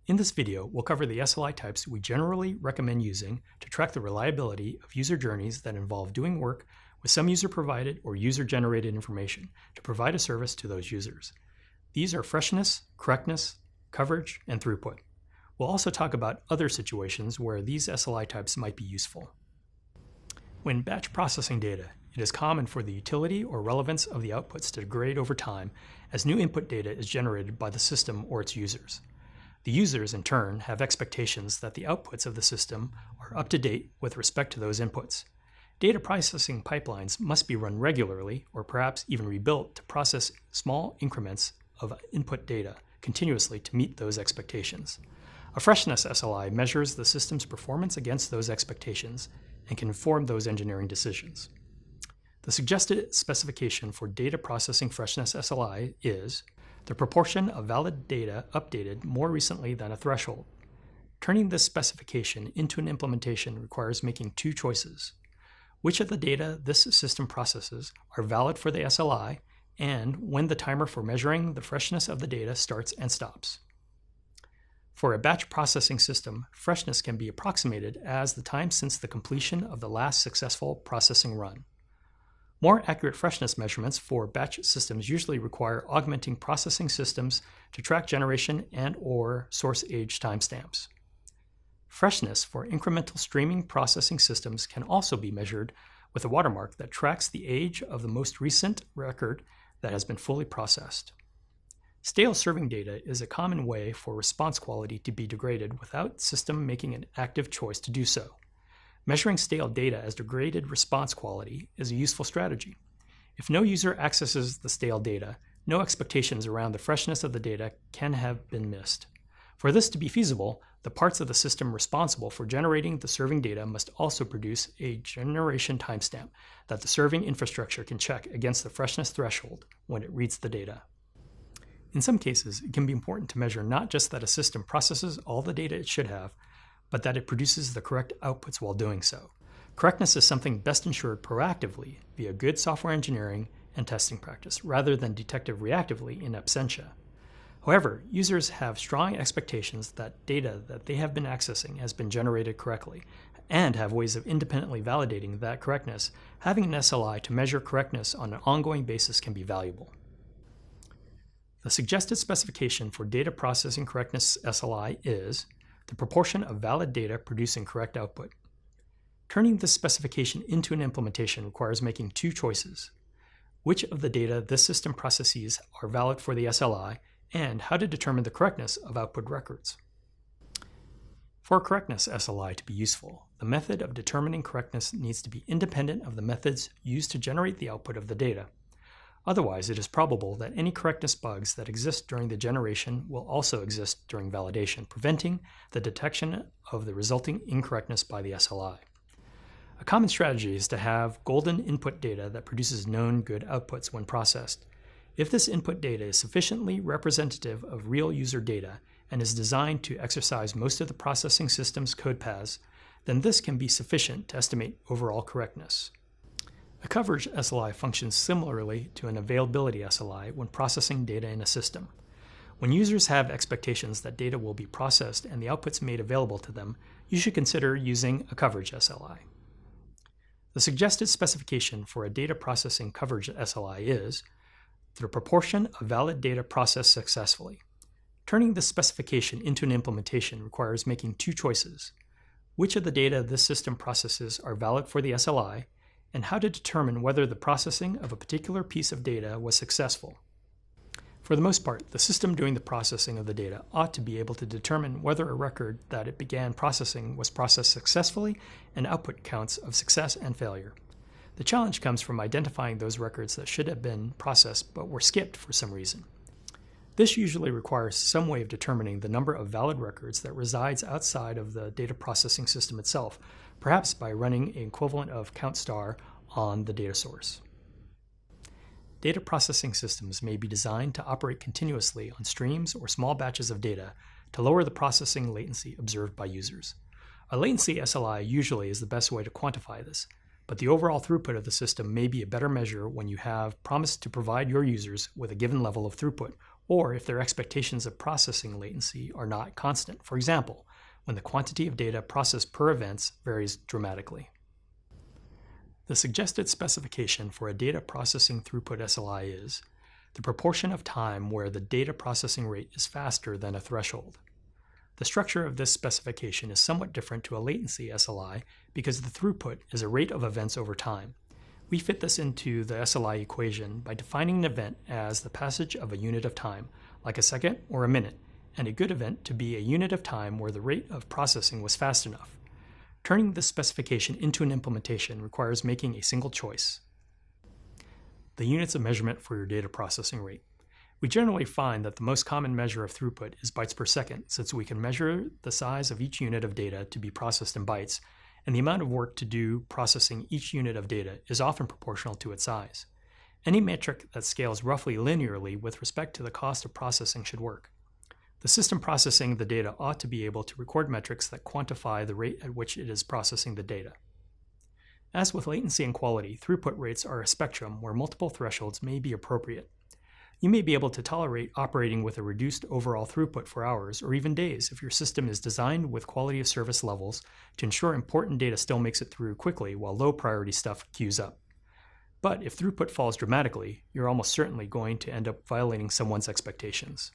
In this video, we'll cover the SLI types we generally recommend using to track the reliability of user journeys that involve doing work with some user-provided or user-generated information to provide a service to those users. These are freshness, correctness, coverage, and throughput. We'll also talk about other situations where these SLI types might be useful. When batch processing data, it is common for the utility or relevance of the outputs to degrade over time as new input data is generated by the system or its users. The users, in turn, have expectations that the outputs of the system are up to date with respect to those inputs. Data processing pipelines must be run regularly or perhaps even rebuilt to process small increments of input data continuously to meet those expectations. A freshness SLI measures the system's performance against those expectations and can inform those engineering decisions. The suggested specification for data processing freshness SLI is the proportion of valid data updated more recently than a threshold. Turning this specification into an implementation requires making two choices. Which of the data this system processes are valid for the SLI, and when the timer for measuring the freshness of the data starts and stops. For a batch processing system, freshness can be approximated as the time since the completion of the last successful processing run. More accurate freshness measurements for batch systems usually require augmenting processing systems to track generation and/or source age timestamps. Freshness for incremental streaming processing systems can also be measured with a watermark that tracks the age of the most recent record that has been fully processed. Stale serving data is a common way for response quality to be degraded without the system making an active choice to do so. Measuring stale data as degraded response quality is a useful strategy. If no user accesses the stale data, no expectations around the freshness of the data can have been missed. For this to be feasible, the parts of the system responsible for generating the serving data must also produce a generation timestamp that the serving infrastructure can check against the freshness threshold when it reads the data. In some cases, it can be important to measure not just that a system processes all the data it should have, but that it produces the correct outputs while doing so. Correctness is something best ensured proactively via good software engineering and testing practice, rather than detected reactively in absentia. However, users have strong expectations that data that they have been accessing has been generated correctly, and have ways of independently validating that correctness. Having an SLI to measure correctness on an ongoing basis can be valuable. The suggested specification for data processing correctness SLI is the proportion of valid data producing correct output. Turning this specification into an implementation requires making two choices. Which of the data this system processes are valid for the SLI, and how to determine the correctness of output records. For a correctness SLI to be useful, the method of determining correctness needs to be independent of the methods used to generate the output of the data. Otherwise, it is probable that any correctness bugs that exist during the generation will also exist during validation, preventing the detection of the resulting incorrectness by the SLI. A common strategy is to have golden input data that produces known good outputs when processed. If this input data is sufficiently representative of real user data and is designed to exercise most of the processing system's code paths, then this can be sufficient to estimate overall correctness. A coverage SLI functions similarly to an availability SLI when processing data in a system. When users have expectations that data will be processed and the outputs made available to them, you should consider using a coverage SLI. The suggested specification for a data processing coverage SLI is the proportion of valid data processed successfully. Turning this specification into an implementation requires making two choices. Which of the data this system processes are valid for the SLI, and how to determine whether the processing of a particular piece of data was successful. For the most part, the system doing the processing of the data ought to be able to determine whether a record that it began processing was processed successfully and output counts of success and failure. The challenge comes from identifying those records that should have been processed but were skipped for some reason. This usually requires some way of determining the number of valid records that resides outside of the data processing system itself, perhaps by running an equivalent of count star on the data source. Data processing systems may be designed to operate continuously on streams or small batches of data to lower the processing latency observed by users. A latency SLI usually is the best way to quantify this, but the overall throughput of the system may be a better measure when you have promised to provide your users with a given level of throughput or if their expectations of processing latency are not constant. For example, when the quantity of data processed per event varies dramatically. The suggested specification for a data processing throughput SLI is the proportion of time where the data processing rate is faster than a threshold. The structure of this specification is somewhat different to a latency SLI because the throughput is a rate of events over time. We fit this into the SLI equation by defining an event as the passage of a unit of time, like a second or a minute, and a good event to be a unit of time where the rate of processing was fast enough. Turning this specification into an implementation requires making a single choice: the units of measurement for your data processing rate. We generally find that the most common measure of throughput is bytes per second, since we can measure the size of each unit of data to be processed in bytes, and the amount of work to do processing each unit of data is often proportional to its size. Any metric that scales roughly linearly with respect to the cost of processing should work. The system processing the data ought to be able to record metrics that quantify the rate at which it is processing the data. As with latency and quality, throughput rates are a spectrum where multiple thresholds may be appropriate. You may be able to tolerate operating with a reduced overall throughput for hours or even days if your system is designed with quality of service levels to ensure important data still makes it through quickly while low priority stuff queues up. But if throughput falls dramatically, you're almost certainly going to end up violating someone's expectations.